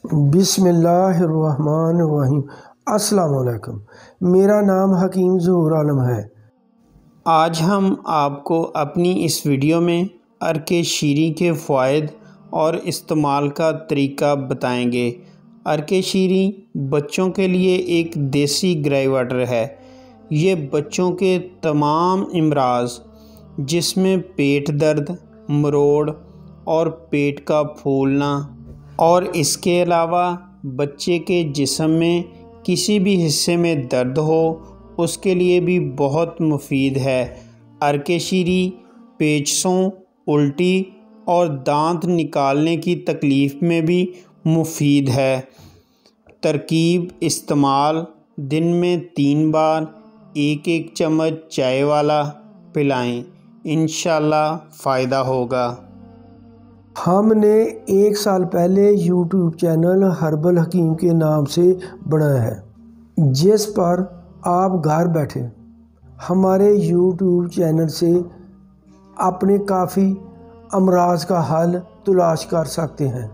بسم اللہ الرحمن الرحیم۔ السلام علیکم، میرا نام حکیم ظہور عالم ہے۔ آج ہم آپ کو اپنی اس ویڈیو میں عرق شیریں کے فوائد اور استعمال کا طریقہ بتائیں گے۔ عرق شیریں بچوں کے لیے ایک دیسی گرے واٹر ہے۔ یہ بچوں کے تمام امراض جس میں پیٹ درد، مروڑ اور پیٹ کا پھولنا اور اس کے علاوہ بچے کے جسم میں کسی بھی حصے میں درد ہو اس کے لیے بھی بہت مفید ہے۔ عرق شیریں پیچسوں، الٹی اور دانت نکالنے کی تکلیف میں بھی مفید ہے۔ ترکیب استعمال: دن میں 3 بار 1 چمچ چائے والا پلائیں، انشاءاللہ فائدہ ہوگا۔ ہم نے 1 سال پہلے یوٹیوب چینل ہربل حکیم کے نام سے بنایا ہے، جس پر آپ گھر بیٹھے ہمارے یوٹیوب چینل سے اپنے کافی امراض کا حل تلاش کر سکتے ہیں۔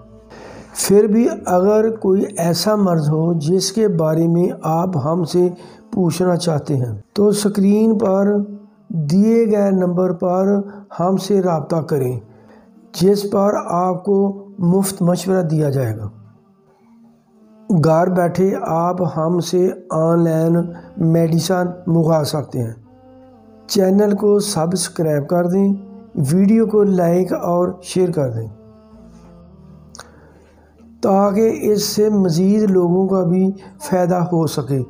پھر بھی اگر کوئی ایسا مرض ہو جس کے بارے میں آپ ہم سے پوچھنا چاہتے ہیں تو اسکرین پر دیے گئے نمبر پر ہم سے رابطہ کریں، جس پر آپ کو مفت مشورہ دیا جائے گا۔ گھر بیٹھے آپ ہم سے آن لائن میڈیسن منگوا سکتے ہیں۔ چینل کو سبسکرائب کر دیں، ویڈیو کو لائک اور شیئر کر دیں تاکہ اس سے مزید لوگوں کا بھی فائدہ ہو سکے۔